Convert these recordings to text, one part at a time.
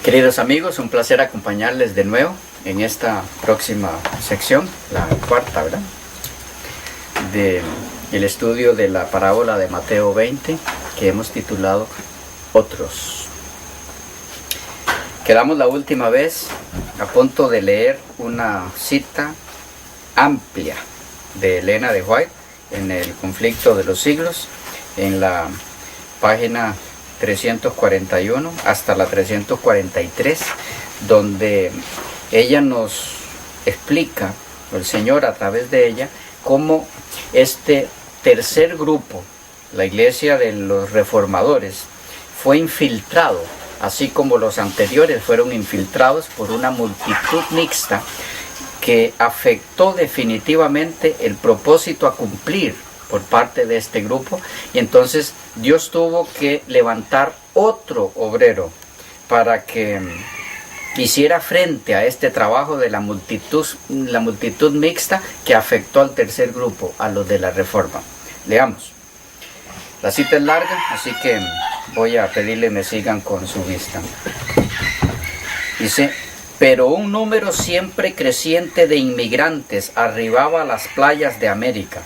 Queridos amigos, un placer acompañarles de nuevo en esta próxima sección, la cuarta, ¿verdad? Del estudio de la parábola de Mateo 20, que hemos titulado Otros. Quedamos la última vez a punto de leer una cita amplia de Elena de White en El conflicto de los siglos, en la página 341 hasta la 343, donde ella nos explica, el Señor a través de ella, cómo este tercer grupo, la iglesia de los reformadores, fue infiltrado, así como los anteriores fueron infiltrados por una multitud mixta que afectó definitivamente el propósito a cumplir por parte de este grupo, y entonces Dios tuvo que levantar otro obrero para que hiciera frente a este trabajo de la multitud mixta que afectó al tercer grupo, a los de la Reforma. Leamos. La cita es larga, así que voy a pedirle me sigan con su vista. Dice: pero un número siempre creciente de inmigrantes arribaba a las playas de América,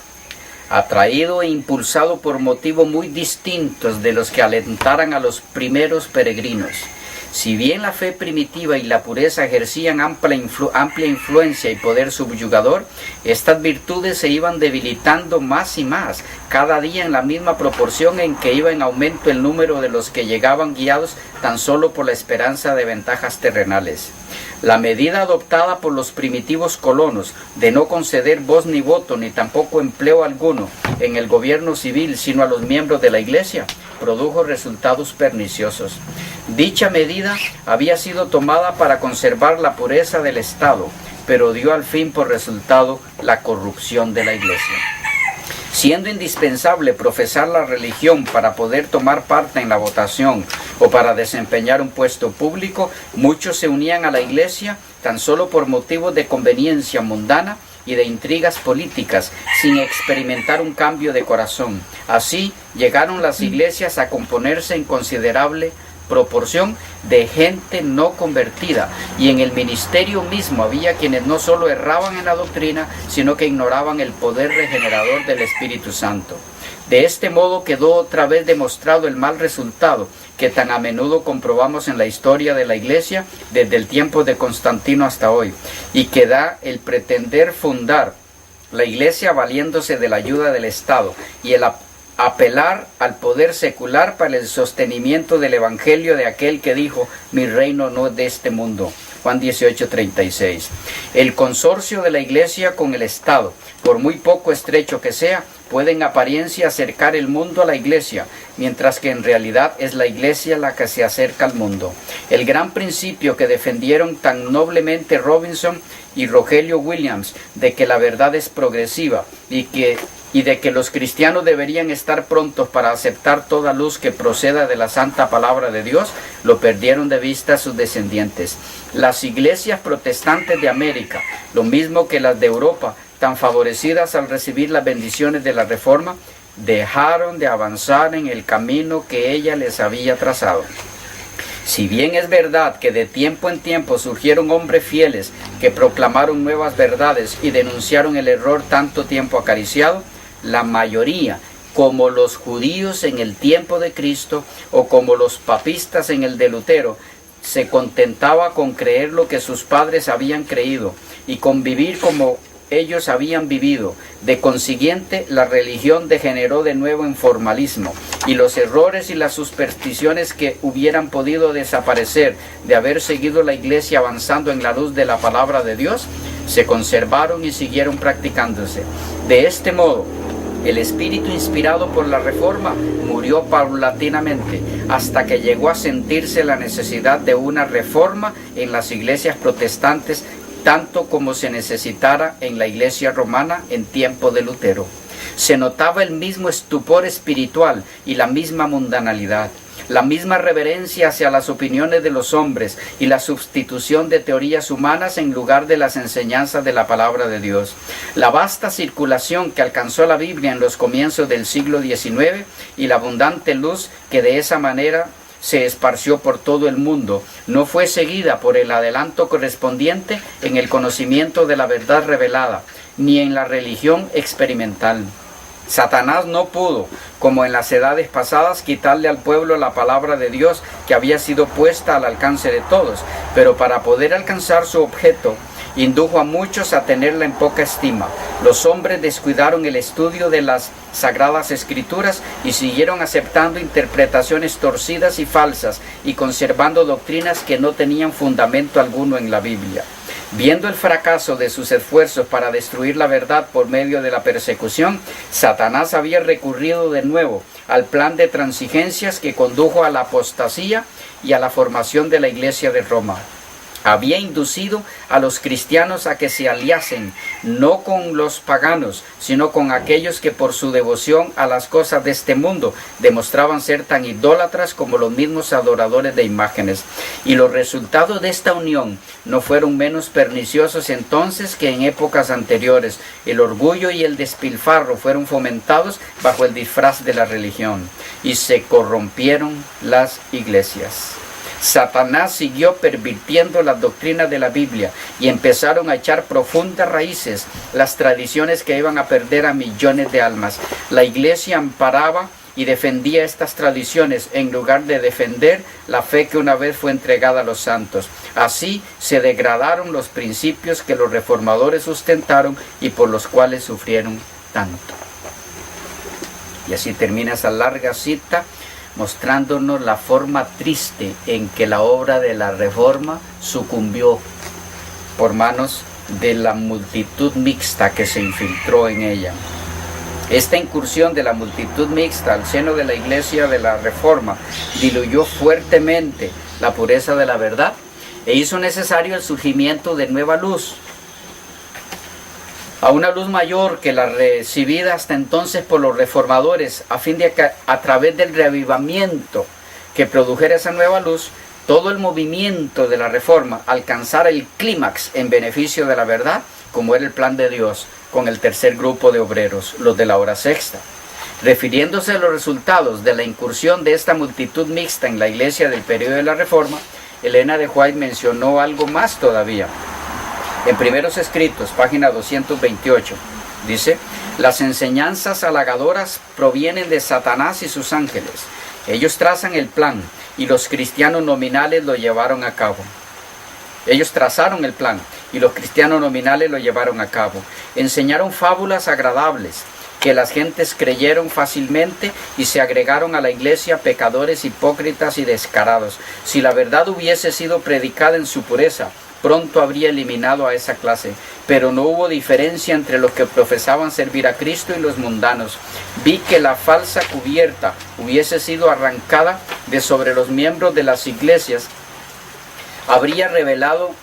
atraído e impulsado por motivos muy distintos de los que alentaran a los primeros peregrinos. Si bien la fe primitiva y la pureza ejercían amplia influencia y poder subyugador, estas virtudes se iban debilitando más y más, cada día en la misma proporción en que iba en aumento el número de los que llegaban guiados tan solo por la esperanza de ventajas terrenales. La medida adoptada por los primitivos colonos de no conceder voz ni voto ni tampoco empleo alguno en el gobierno civil sino a los miembros de la Iglesia produjo resultados perniciosos. Dicha medida había sido tomada para conservar la pureza del Estado, pero dio al fin por resultado la corrupción de la Iglesia. Siendo indispensable profesar la religión para poder tomar parte en la votación o para desempeñar un puesto público, muchos se unían a la Iglesia tan solo por motivos de conveniencia mundana y de intrigas políticas, sin experimentar un cambio de corazón. Así llegaron las iglesias a componerse en considerable proporción de gente no convertida, y en el ministerio mismo había quienes no solo erraban en la doctrina, sino que ignoraban el poder regenerador del Espíritu Santo. De este modo quedó otra vez demostrado el mal resultado que tan a menudo comprobamos en la historia de la Iglesia desde el tiempo de Constantino hasta hoy, y que da el pretender fundar la Iglesia valiéndose de la ayuda del Estado y el apelar al poder secular para el sostenimiento del Evangelio de aquel que dijo: mi reino no es de este mundo. Juan 18:36. El consorcio de la Iglesia con el Estado, por muy poco estrecho que sea, puede en apariencia acercar el mundo a la Iglesia, mientras que en realidad es la Iglesia la que se acerca al mundo. El gran principio que defendieron tan noblemente Robinson y Rogelio Williams, de que la verdad es progresiva y de que los cristianos deberían estar prontos para aceptar toda luz que proceda de la santa palabra de Dios, lo perdieron de vista sus descendientes. Las iglesias protestantes de América, lo mismo que las de Europa, tan favorecidas al recibir las bendiciones de la Reforma, dejaron de avanzar en el camino que ella les había trazado. Si bien es verdad que de tiempo en tiempo surgieron hombres fieles que proclamaron nuevas verdades y denunciaron el error tanto tiempo acariciado, la mayoría, como los judíos en el tiempo de Cristo o como los papistas en el de Lutero, se contentaba con creer lo que sus padres habían creído y con vivir como ellos habían vivido. De consiguiente, la religión degeneró de nuevo en formalismo, y los errores y las supersticiones que hubieran podido desaparecer de haber seguido la Iglesia avanzando en la luz de la palabra de Dios, se conservaron y siguieron practicándose. De este modo, el espíritu inspirado por la Reforma murió paulatinamente hasta que llegó a sentirse la necesidad de una reforma en las iglesias protestantes, tanto como se necesitara en la Iglesia romana en tiempo de Lutero. Se notaba el mismo estupor espiritual y la misma mundanalidad, la misma reverencia hacia las opiniones de los hombres y la sustitución de teorías humanas en lugar de las enseñanzas de la palabra de Dios. La vasta circulación que alcanzó la Biblia en los comienzos del siglo XIX y la abundante luz que de esa manera se esparció por todo el mundo, no fue seguida por el adelanto correspondiente en el conocimiento de la verdad revelada, ni en la religión experimental. Satanás no pudo, como en las edades pasadas, quitarle al pueblo la palabra de Dios que había sido puesta al alcance de todos, pero para poder alcanzar su objeto, indujo a muchos a tenerla en poca estima. Los hombres descuidaron el estudio de las Sagradas Escrituras y siguieron aceptando interpretaciones torcidas y falsas y conservando doctrinas que no tenían fundamento alguno en la Biblia. Viendo el fracaso de sus esfuerzos para destruir la verdad por medio de la persecución, Satanás había recurrido de nuevo al plan de transigencias que condujo a la apostasía y a la formación de la Iglesia de Roma. Había inducido a los cristianos a que se aliasen, no con los paganos, sino con aquellos que por su devoción a las cosas de este mundo demostraban ser tan idólatras como los mismos adoradores de imágenes. Y los resultados de esta unión no fueron menos perniciosos entonces que en épocas anteriores. El orgullo y el despilfarro fueron fomentados bajo el disfraz de la religión, y se corrompieron las iglesias. Satanás siguió pervirtiendo las doctrinas de la Biblia y empezaron a echar profundas raíces las tradiciones que iban a perder a millones de almas. La iglesia amparaba y defendía estas tradiciones en lugar de defender la fe que una vez fue entregada a los santos. Así se degradaron los principios que los reformadores sustentaron y por los cuales sufrieron tanto. Y así termina esa larga cita, mostrándonos la forma triste en que la obra de la Reforma sucumbió por manos de la multitud mixta que se infiltró en ella. Esta incursión de la multitud mixta al seno de la Iglesia de la Reforma diluyó fuertemente la pureza de la verdad e hizo necesario el surgimiento de nueva luz, a una luz mayor que la recibida hasta entonces por los reformadores, a fin de que a través del reavivamiento que produjera esa nueva luz, todo el movimiento de la Reforma alcanzara el clímax en beneficio de la verdad, como era el plan de Dios con el tercer grupo de obreros, los de la hora sexta. Refiriéndose a los resultados de la incursión de esta multitud mixta en la iglesia del periodo de la Reforma, Elena de White mencionó algo más todavía. En Primeros Escritos, página 228, dice: las enseñanzas halagadoras provienen de Satanás y sus ángeles. Ellos trazan el plan y los cristianos nominales lo llevaron a cabo. Ellos trazaron el plan y los cristianos nominales lo llevaron a cabo. Enseñaron fábulas agradables que las gentes creyeron fácilmente y se agregaron a la iglesia pecadores hipócritas y descarados. Si la verdad hubiese sido predicada en su pureza, pronto habría eliminado a esa clase, pero no hubo diferencia entre los que profesaban servir a Cristo y los mundanos. Vi que la falsa cubierta hubiese sido arrancada de sobre los miembros de las iglesias, habría revelado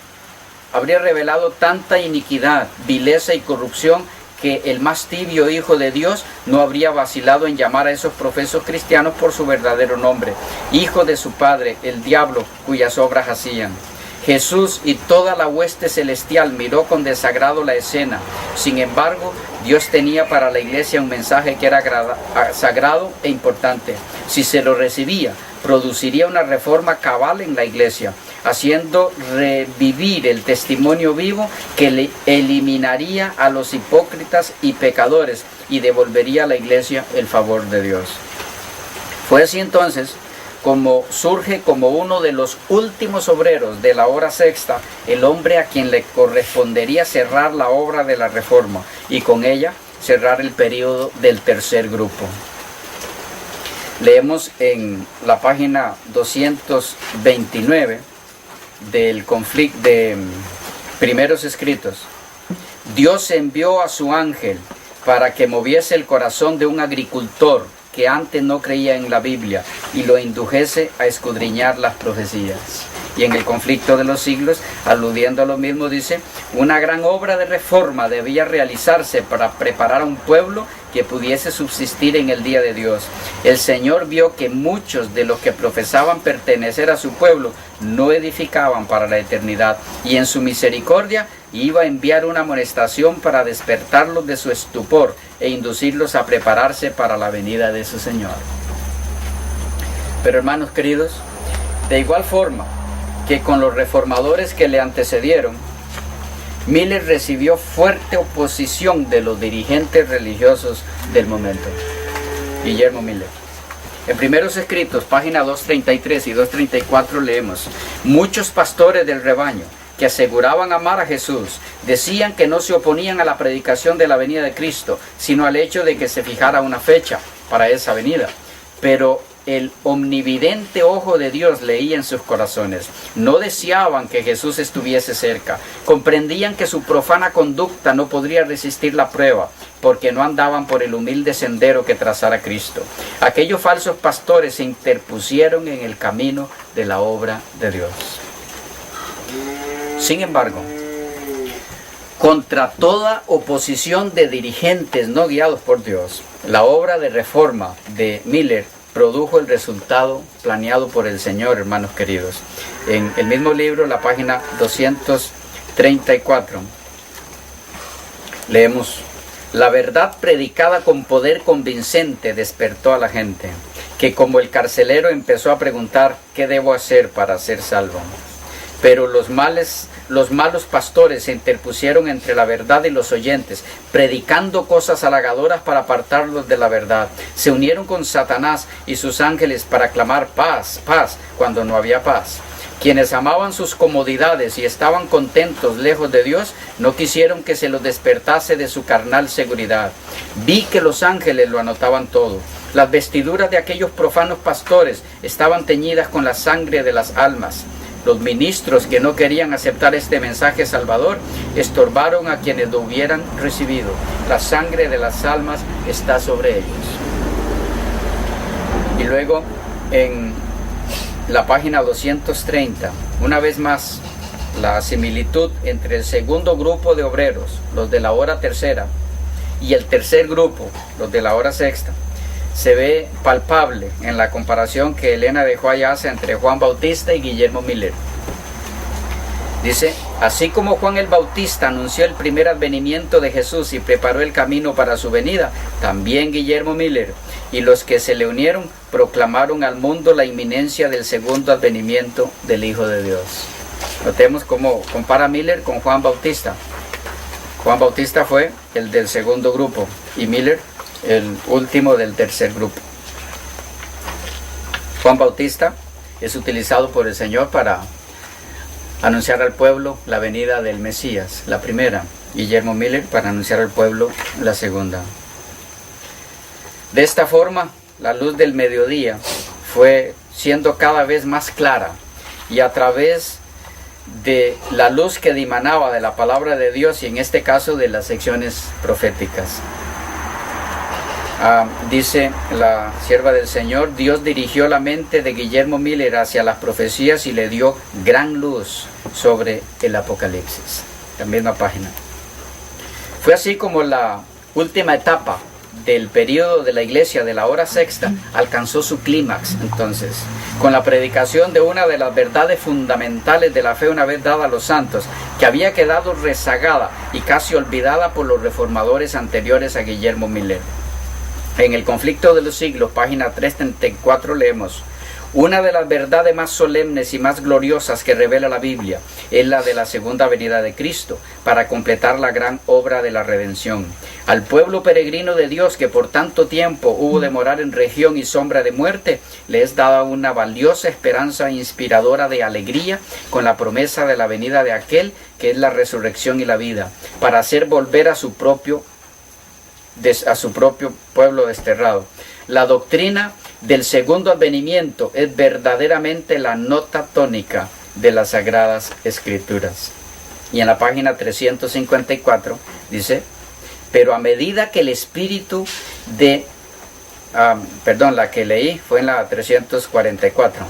tanta iniquidad, vileza y corrupción que el más tibio hijo de Dios no habría vacilado en llamar a esos profesos cristianos por su verdadero nombre, hijo de su padre, el diablo, cuyas obras hacían. Jesús y toda la hueste celestial miró con desagrado la escena. Sin embargo, Dios tenía para la iglesia un mensaje que era sagrado e importante. Si se lo recibía, produciría una reforma cabal en la iglesia, haciendo revivir el testimonio vivo que eliminaría a los hipócritas y pecadores y devolvería a la iglesia el favor de Dios. Fue así entonces como surge como uno de los últimos obreros de la hora sexta, el hombre a quien le correspondería cerrar la obra de la Reforma y con ella cerrar el periodo del tercer grupo. Leemos en la página 229 del conflicto de Primeros Escritos: Dios envió a su ángel para que moviese el corazón de un agricultor que antes no creía en la Biblia y lo indujese a escudriñar las profecías. Y en el conflicto de los siglos, aludiendo a lo mismo, dice: una gran obra de reforma debía realizarse para preparar a un pueblo que pudiese subsistir en el día de Dios. El Señor vio que muchos de los que profesaban pertenecer a su pueblo no edificaban para la eternidad, y en su misericordia iba a enviar una amonestación para despertarlos de su estupor e inducirlos a prepararse para la venida de su Señor. Pero hermanos queridos, De igual forma que con los reformadores que le antecedieron, Miller recibió fuerte oposición de los dirigentes religiosos del momento. Guillermo Miller. En Primeros Escritos, página 233 y 234 leemos: muchos pastores del rebaño que aseguraban amar a Jesús decían que no se oponían a la predicación de la venida de Cristo, sino al hecho de que se fijara una fecha para esa venida. Pero el omnividente ojo de Dios leía en sus corazones. No deseaban que Jesús estuviese cerca. Comprendían que su profana conducta no podría resistir la prueba, porque no andaban por el humilde sendero que trazara Cristo. Aquellos falsos pastores se interpusieron en el camino de la obra de Dios. Sin embargo, contra toda oposición de dirigentes no guiados por Dios, la obra de reforma de Miller produjo el resultado planeado por el Señor, hermanos queridos. En el mismo libro, la página 234, leemos: la verdad predicada con poder convincente despertó a la gente, que como el carcelero empezó a preguntar: ¿qué debo hacer para ser salvo? Pero los malos pastores se interpusieron entre la verdad y los oyentes, predicando cosas halagadoras para apartarlos de la verdad. Se unieron con Satanás y sus ángeles para clamar paz, paz, cuando no había paz. Quienes amaban sus comodidades y estaban contentos lejos de Dios, no quisieron que se los despertase de su carnal seguridad. Vi que los ángeles lo anotaban todo. Las vestiduras de aquellos profanos pastores estaban teñidas con la sangre de las almas. Los ministros que no querían aceptar este mensaje salvador estorbaron a quienes lo hubieran recibido. La sangre de las almas está sobre ellos. Y luego en la página 230, una vez más, la similitud entre el segundo grupo de obreros, los de la hora tercera, y el tercer grupo, los de la hora sexta, se ve palpable en la comparación que Elena de White hace entre Juan Bautista y Guillermo Miller. Dice: así como Juan el Bautista anunció el primer advenimiento de Jesús y preparó el camino para su venida, también Guillermo Miller y los que se le unieron proclamaron al mundo la inminencia del segundo advenimiento del Hijo de Dios. Notemos cómo compara Miller con Juan Bautista. Juan Bautista fue el del segundo grupo y Miller el último del tercer grupo. Juan Bautista es utilizado por el Señor para anunciar al pueblo la venida del Mesías, la primera. Guillermo Miller para anunciar al pueblo la segunda. De esta forma, la luz del mediodía fue siendo cada vez más clara, y a través de la luz que dimanaba de la palabra de Dios, y en este caso de las secciones proféticas. Dice la sierva del Señor: Dios dirigió la mente de Guillermo Miller hacia las profecías y le dio gran luz sobre el Apocalipsis. La misma página. Fue así como la última etapa del periodo de la iglesia de la hora sexta alcanzó su clímax, entonces, con la predicación de una de las verdades fundamentales de la fe una vez dada a los santos, que había quedado rezagada y casi olvidada por los reformadores anteriores a Guillermo Miller. En el conflicto de los siglos, página 334, leemos: una de las verdades más solemnes y más gloriosas que revela la Biblia es la de la segunda venida de Cristo, para completar la gran obra de la redención. Al pueblo peregrino de Dios, que por tanto tiempo hubo de morar en región y sombra de muerte, le es dada una valiosa esperanza inspiradora de alegría, con la promesa de la venida de aquel que es la resurrección y la vida, para hacer volver a su propio pueblo desterrado. La doctrina del segundo advenimiento es verdaderamente la nota tónica de las Sagradas Escrituras. Y en la página 354 dice: pero a medida que el espíritu de... la que leí fue en la 344,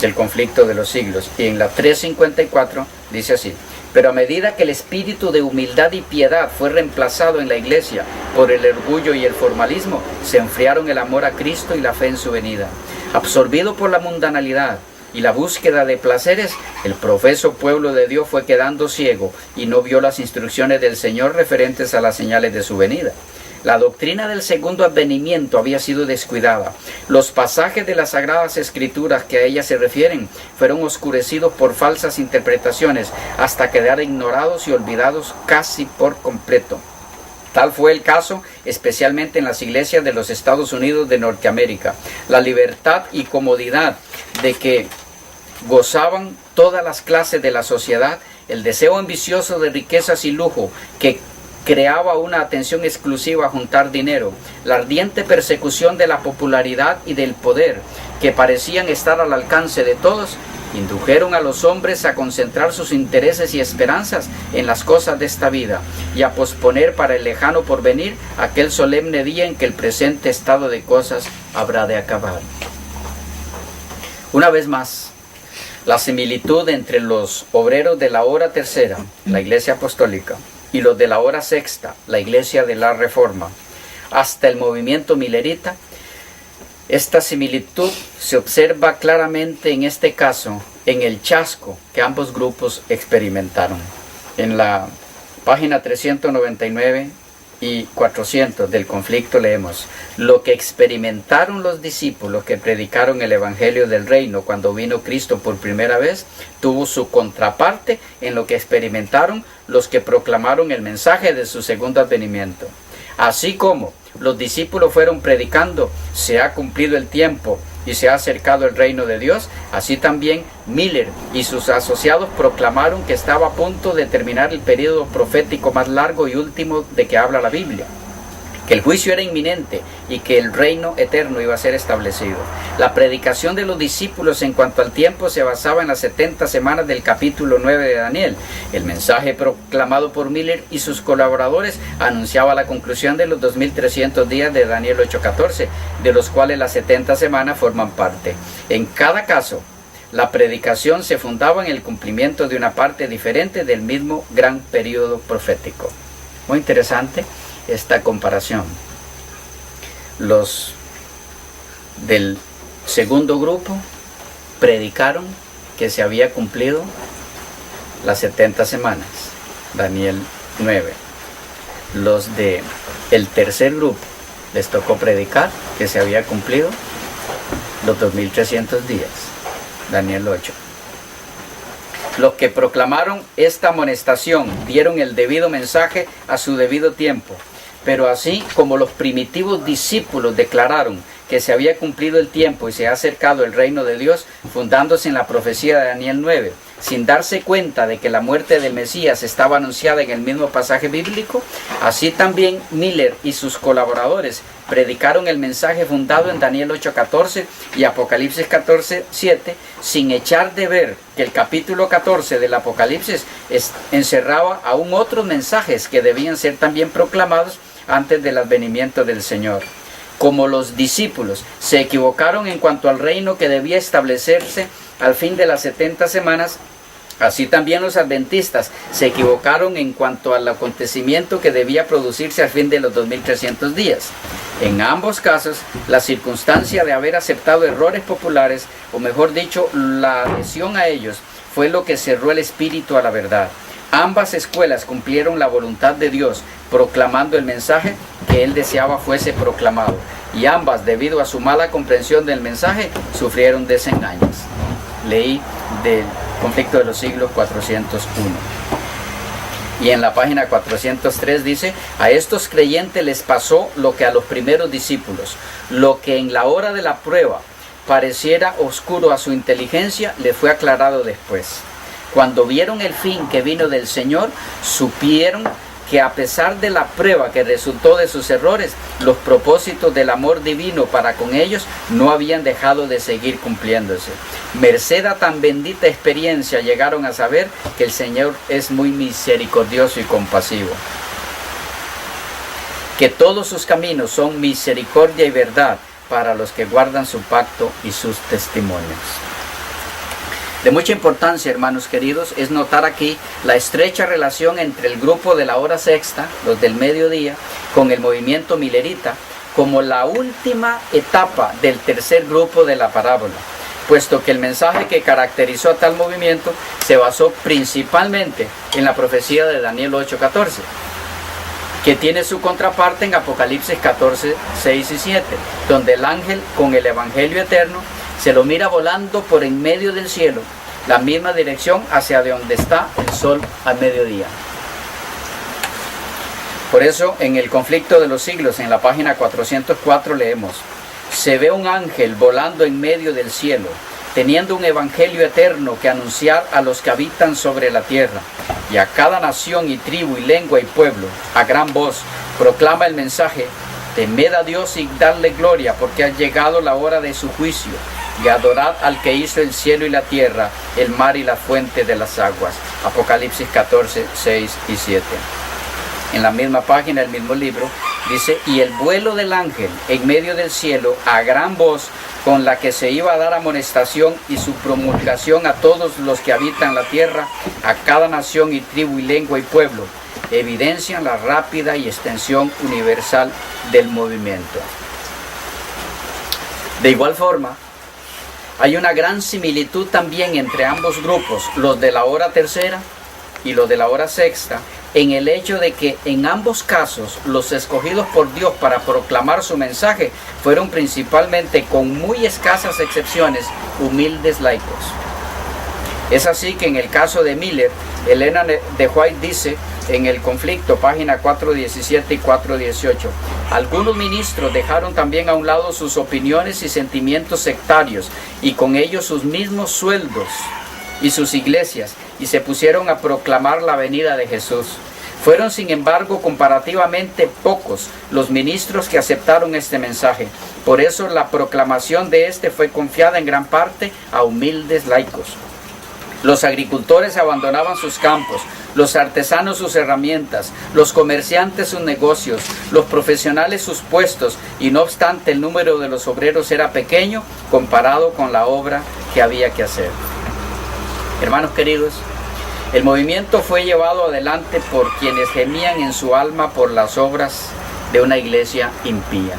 del conflicto de los siglos. Y en la 354 dice así: pero a medida que el espíritu de humildad y piedad fue reemplazado en la iglesia por el orgullo y el formalismo, se enfriaron el amor a Cristo y la fe en su venida. Absorbido por la mundanalidad y la búsqueda de placeres, el profeso pueblo de Dios fue quedando ciego y no vio las instrucciones del Señor referentes a las señales de su venida. La doctrina del segundo advenimiento había sido descuidada. Los pasajes de las Sagradas Escrituras que a ella se refieren fueron oscurecidos por falsas interpretaciones hasta quedar ignorados y olvidados casi por completo. Tal fue el caso especialmente en las iglesias de los Estados Unidos de Norteamérica. La libertad y comodidad de que gozaban todas las clases de la sociedad, el deseo ambicioso de riquezas y lujo que creaba una atención exclusiva a juntar dinero, la ardiente persecución de la popularidad y del poder que parecían estar al alcance de todos, indujeron a los hombres a concentrar sus intereses y esperanzas en las cosas de esta vida y a posponer para el lejano porvenir aquel solemne día en que el presente estado de cosas habrá de acabar. Una vez más, la similitud entre los obreros de la hora tercera, la Iglesia Apostólica, y los de la hora sexta, la Iglesia de la Reforma, hasta el movimiento milerita, esta similitud se observa claramente en este caso en el chasco que ambos grupos experimentaron. En la página 399 y 400 del conflicto leemos: lo que experimentaron los discípulos que predicaron el Evangelio del Reino cuando vino Cristo por primera vez, tuvo su contraparte en lo que experimentaron los que proclamaron el mensaje de su segundo advenimiento. Así como los discípulos fueron predicando, se ha cumplido el tiempo y se ha acercado el reino de Dios, así también Miller y sus asociados proclamaron que estaba a punto de terminar el periodo profético más largo y último de que habla la Biblia, que el juicio era inminente y que el reino eterno iba a ser establecido. La predicación de los discípulos en cuanto al tiempo se basaba en las 70 semanas del capítulo 9 de Daniel. El mensaje proclamado por Miller y sus colaboradores anunciaba la conclusión de los 2300 días de Daniel 8:14, de los cuales las 70 semanas forman parte. En cada caso, la predicación se fundaba en el cumplimiento de una parte diferente del mismo gran periodo profético. Muy interesante esta comparación. Los del segundo grupo predicaron que se había cumplido las 70 semanas, Daniel 9. Los de el tercer grupo les tocó predicar que se había cumplido los 2300 días, Daniel 8. Los que proclamaron esta amonestación dieron el debido mensaje a su debido tiempo, pero así como los primitivos discípulos declararon que se había cumplido el tiempo y se ha acercado el reino de Dios, fundándose en la profecía de Daniel 9, sin darse cuenta de que la muerte del Mesías estaba anunciada en el mismo pasaje bíblico, así también Miller y sus colaboradores predicaron el mensaje fundado en Daniel 8:14 y Apocalipsis 14:7, sin echar de ver que el capítulo 14 del Apocalipsis encerraba aún otros mensajes que debían ser también proclamados antes del advenimiento del Señor. Como los discípulos se equivocaron en cuanto al reino que debía establecerse al fin de las 70 semanas, así también los adventistas se equivocaron en cuanto al acontecimiento que debía producirse al fin de los 2300 días. En ambos casos, la circunstancia de haber aceptado errores populares, o mejor dicho, la adhesión a ellos, fue lo que cerró el espíritu a la verdad. Ambas escuelas cumplieron la voluntad de Dios, proclamando el mensaje que Él deseaba fuese proclamado, y ambas, debido a su mala comprensión del mensaje, sufrieron desengaños. Leí del Conflicto de los Siglos 401. Y en la página 403 dice: a estos creyentes les pasó lo que a los primeros discípulos, lo que en la hora de la prueba pareciera oscuro a su inteligencia, le fue aclarado después. Cuando vieron el fin que vino del Señor, supieron que a pesar de la prueba que resultó de sus errores, los propósitos del amor divino para con ellos no habían dejado de seguir cumpliéndose. Merced a tan bendita experiencia, llegaron a saber que el Señor es muy misericordioso y compasivo, que todos sus caminos son misericordia y verdad para los que guardan su pacto y sus testimonios. De mucha importancia, hermanos queridos, es notar aquí la estrecha relación entre el grupo de la hora sexta, los del mediodía, con el movimiento milerita, como la última etapa del tercer grupo de la parábola, puesto que el mensaje que caracterizó a tal movimiento se basó principalmente en la profecía de Daniel 8:14. que tiene su contraparte en Apocalipsis 14, 6 y 7, donde el ángel con el evangelio eterno se lo mira volando por en medio del cielo, la misma dirección hacia donde está el sol al mediodía. Por eso en el conflicto de los siglos, en la página 404 leemos: se ve un ángel volando en medio del cielo, teniendo un evangelio eterno que anunciar a los que habitan sobre la tierra, y a cada nación y tribu y lengua y pueblo, a gran voz, proclama el mensaje: temed a Dios y dadle gloria, porque ha llegado la hora de su juicio, y adorad al que hizo el cielo y la tierra, el mar y la fuente de las aguas. Apocalipsis 14, 6 y 7. En la misma página, el mismo libro, dice: y el vuelo del ángel en medio del cielo a gran voz, con la que se iba a dar amonestación y su promulgación a todos los que habitan la tierra, a cada nación y tribu y lengua y pueblo, evidencian la rápida y extensión universal del movimiento. De igual forma, hay una gran similitud también entre ambos grupos, los de la hora tercera y los de la hora sexta, en el hecho de que en ambos casos los escogidos por Dios para proclamar su mensaje fueron principalmente, con muy escasas excepciones, humildes laicos. Es así que en el caso de Miller, Elena de White dice en el conflicto, página 417 y 418, algunos ministros dejaron también a un lado sus opiniones y sentimientos sectarios, y con ellos sus mismos sueldos y sus iglesias, y se pusieron a proclamar la venida de Jesús. Fueron, sin embargo, comparativamente pocos los ministros que aceptaron este mensaje. Por eso la proclamación de este fue confiada en gran parte a humildes laicos. Los agricultores abandonaban sus campos, los artesanos sus herramientas, los comerciantes sus negocios, los profesionales sus puestos, y no obstante el número de los obreros era pequeño comparado con la obra que había que hacer. Hermanos queridos, el movimiento fue llevado adelante por quienes gemían en su alma por las obras de una iglesia impía.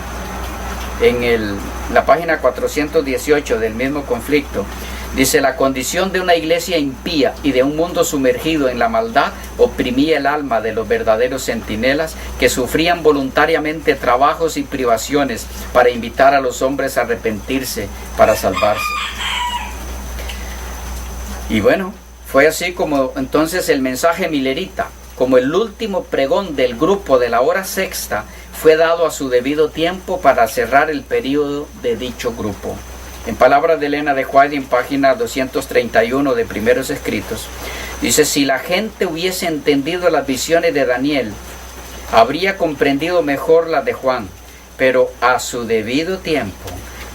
En la página 418 del mismo conflicto, dice: la condición de una iglesia impía y de un mundo sumergido en la maldad oprimía el alma de los verdaderos centinelas, que sufrían voluntariamente trabajos y privaciones para invitar a los hombres a arrepentirse para salvarse. Y bueno, fue así como entonces el mensaje milerita, como el último pregón del grupo de la hora sexta, fue dado a su debido tiempo para cerrar el período de dicho grupo. En palabras de Elena de White, en página 231 de Primeros Escritos, dice: si la gente hubiese entendido las visiones de Daniel, habría comprendido mejor las de Juan, pero a su debido tiempo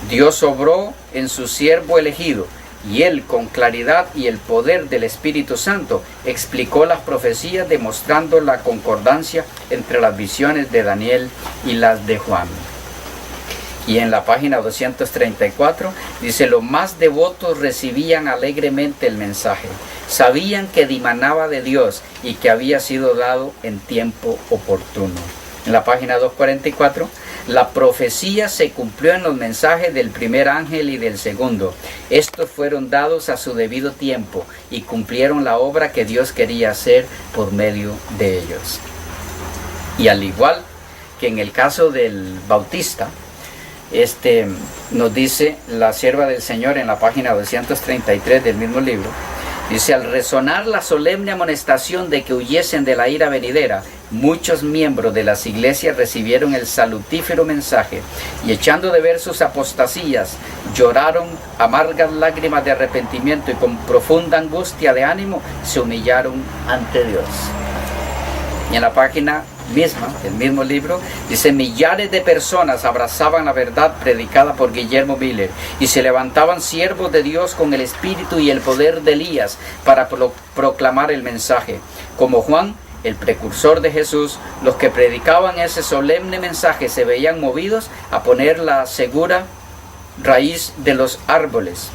Dios obró en su siervo elegido, y él, con claridad y el poder del Espíritu Santo, explicó las profecías, demostrando la concordancia entre las visiones de Daniel y las de Juan. Y en la página 234 dice: los más devotos recibían alegremente el mensaje, sabían que dimanaba de Dios y que había sido dado en tiempo oportuno. En la página 244, la profecía se cumplió en los mensajes del primer ángel y del segundo. Estos fueron dados a su debido tiempo y cumplieron la obra que Dios quería hacer por medio de ellos. Y al igual que en el caso del Bautista, nos dice la sierva del Señor en la página 233 del mismo libro, dice: al resonar la solemne amonestación de que huyesen de la ira venidera, muchos miembros de las iglesias recibieron el salutífero mensaje, y echando de ver sus apostasías, lloraron amargas lágrimas de arrepentimiento, y con profunda angustia de ánimo se humillaron ante Dios. Y en la página misma, del mismo libro, dice: millares de personas abrazaban la verdad predicada por Guillermo Miller, y se levantaban siervos de Dios con el espíritu y el poder de Elías para proclamar el mensaje. Como Juan, el precursor de Jesús, los que predicaban ese solemne mensaje se veían movidos a poner la segura raíz de los árboles,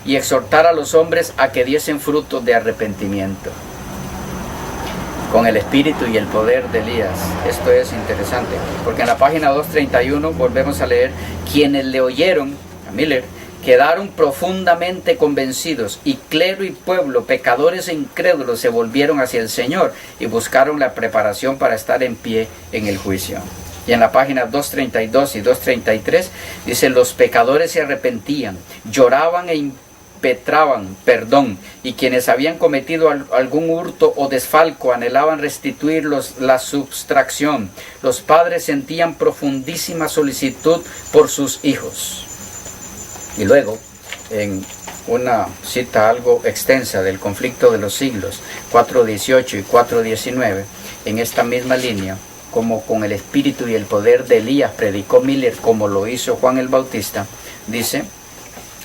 y exhortar a los hombres a que diesen frutos de arrepentimiento. Con el espíritu y el poder de Elías. Esto es interesante, porque en la página 231 volvemos a leer: quienes le oyeron a Miller, quedaron profundamente convencidos, y clero y pueblo, pecadores e incrédulos, se volvieron hacia el Señor y buscaron la preparación para estar en pie en el juicio. Y en la página 232 y 233 dice: los pecadores se arrepentían, lloraban e impetraban perdón, y quienes habían cometido algún hurto o desfalco anhelaban restituir la subtracción. Los padres sentían profundísima solicitud por sus hijos. Y luego, en una cita algo extensa del conflicto de los siglos, 4:18 y 4:19, en esta misma línea, como con el espíritu y el poder de Elías predicó Miller, como lo hizo Juan el Bautista, dice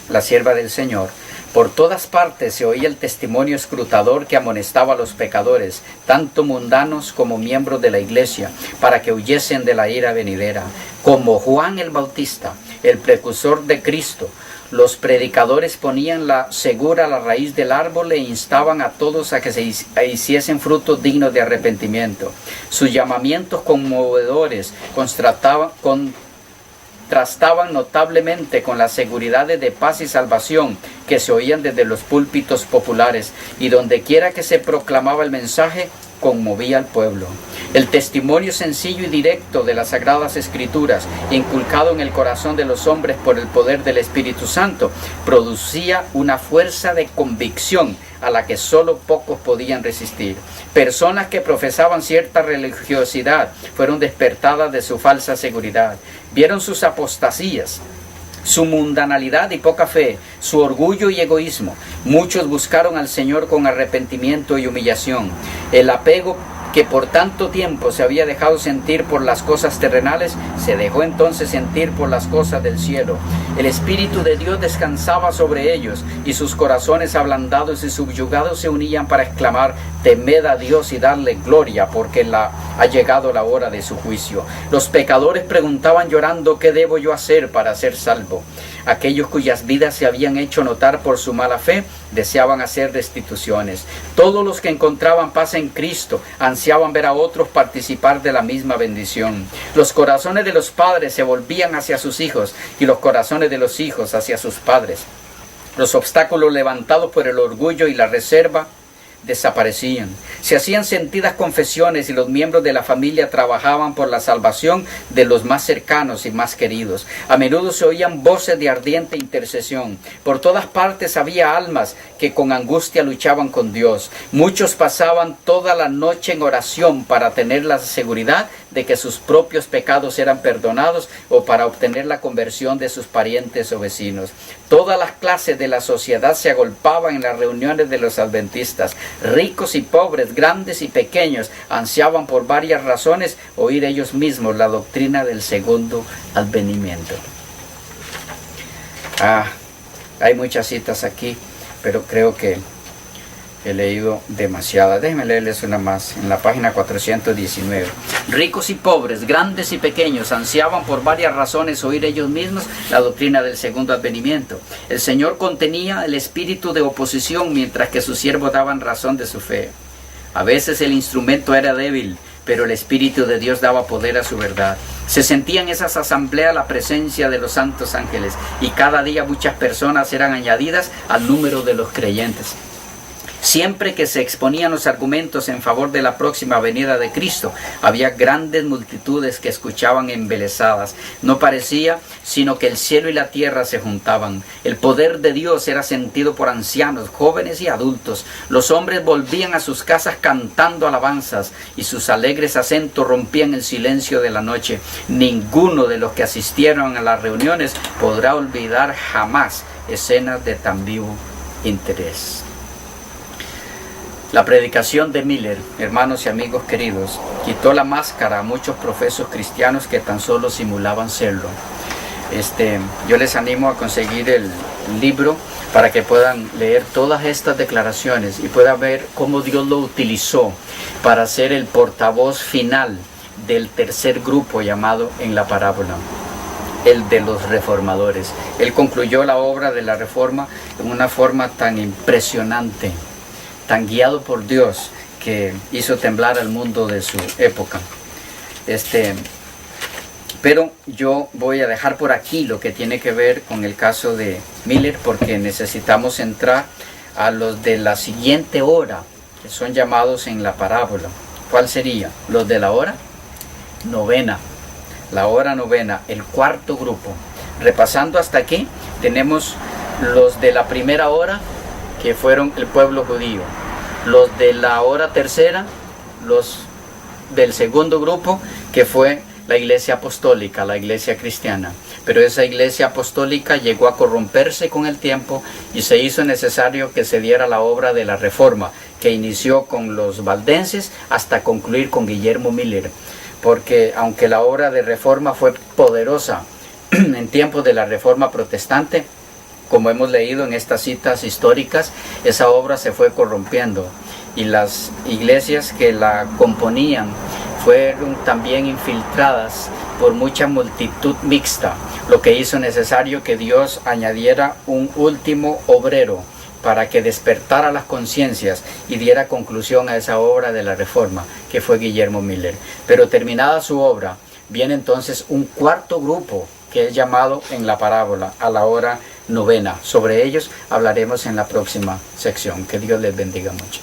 la sierva del Señor: por todas partes se oía el testimonio escrutador que amonestaba a los pecadores, tanto mundanos como miembros de la iglesia, para que huyesen de la ira venidera. Como Juan el Bautista, el precursor de Cristo, los predicadores ponían segura la raíz del árbol e instaban a todos a que se hiciesen frutos dignos de arrepentimiento. Sus llamamientos conmovedores contrastaban notablemente con las seguridades de paz y salvación que se oían desde los púlpitos populares, y donde quiera que se proclamaba el mensaje, conmovía al pueblo. El testimonio sencillo y directo de las Sagradas Escrituras, inculcado en el corazón de los hombres por el poder del Espíritu Santo, producía una fuerza de convicción a la que solo pocos podían resistir. Personas que profesaban cierta religiosidad fueron despertadas de su falsa seguridad. Vieron sus apostasías, su mundanalidad y poca fe, su orgullo y egoísmo. Muchos buscaron al Señor con arrepentimiento y humillación. El apego que por tanto tiempo se había dejado sentir por las cosas terrenales, se dejó entonces sentir por las cosas del cielo. El Espíritu de Dios descansaba sobre ellos, y sus corazones ablandados y subyugados se unían para exclamar: temed a Dios y darle gloria, porque ha llegado la hora de su juicio. Los pecadores preguntaban llorando: ¿qué debo yo hacer para ser salvo? Aquellos cuyas vidas se habían hecho notar por su mala fe deseaban hacer restituciones. Todos los que encontraban paz en Cristo ansiaban ver a otros participar de la misma bendición. Los corazones de los padres se volvían hacia sus hijos, y los corazones de los hijos hacia sus padres. Los obstáculos levantados por el orgullo y la reserva desaparecían. Se hacían sentidas confesiones, y los miembros de la familia trabajaban por la salvación de los más cercanos y más queridos. A menudo se oían voces de ardiente intercesión. Por todas partes había almas que con angustia luchaban con Dios. Muchos pasaban toda la noche en oración para tener la seguridad de que sus propios pecados eran perdonados, o para obtener la conversión de sus parientes o vecinos. Todas las clases de la sociedad se agolpaban en las reuniones de los adventistas. Ricos y pobres, grandes y pequeños, ansiaban por varias razones oír ellos mismos la doctrina del segundo advenimiento. Hay muchas citas aquí, pero creo que he leído demasiadas. Déjenme leerles una más, en la página 419. Ricos y pobres, grandes y pequeños, ansiaban por varias razones oír ellos mismos la doctrina del segundo advenimiento. El Señor contenía el espíritu de oposición, mientras que sus siervos daban razón de su fe. A veces el instrumento era débil, pero el Espíritu de Dios daba poder a su verdad. Se sentía en esas asambleas la presencia de los santos ángeles, y cada día muchas personas eran añadidas al número de los creyentes. Siempre que se exponían los argumentos en favor de la próxima venida de Cristo, había grandes multitudes que escuchaban embelesadas. No parecía sino que el cielo y la tierra se juntaban. El poder de Dios era sentido por ancianos, jóvenes y adultos. Los hombres volvían a sus casas cantando alabanzas, y sus alegres acentos rompían el silencio de la noche. Ninguno de los que asistieron a las reuniones podrá olvidar jamás escenas de tan vivo interés. La predicación de Miller, hermanos y amigos queridos, quitó la máscara a muchos profesos cristianos que tan solo simulaban serlo. Yo les animo a conseguir el libro para que puedan leer todas estas declaraciones y puedan ver cómo Dios lo utilizó para ser el portavoz final del tercer grupo llamado en la parábola, el de los reformadores. Él concluyó la obra de la reforma en una forma tan impresionante, tan guiado por Dios, que hizo temblar al mundo de su época. Pero yo voy a dejar por aquí lo que tiene que ver con el caso de Miller, porque necesitamos entrar a los de la siguiente hora, que son llamados en la parábola. ¿Cuál sería? Los de la hora novena. La hora novena, el cuarto grupo. Repasando hasta aquí, tenemos los de la primera hora, que fueron el pueblo judío. Los de la hora tercera, los del segundo grupo, que fue la iglesia apostólica, la iglesia cristiana. Pero esa iglesia apostólica llegó a corromperse con el tiempo y se hizo necesario que se diera la obra de la Reforma, que inició con los valdenses hasta concluir con Guillermo Miller. Porque aunque la obra de Reforma fue poderosa en tiempos de la Reforma protestante, como hemos leído en estas citas históricas, esa obra se fue corrompiendo y las iglesias que la componían fueron también infiltradas por mucha multitud mixta, lo que hizo necesario que Dios añadiera un último obrero para que despertara las conciencias y diera conclusión a esa obra de la Reforma, que fue Guillermo Miller. Pero terminada su obra, viene entonces un cuarto grupo, que es llamado en la parábola a la hora novena. Sobre ellos hablaremos en la próxima sección. Que Dios les bendiga mucho.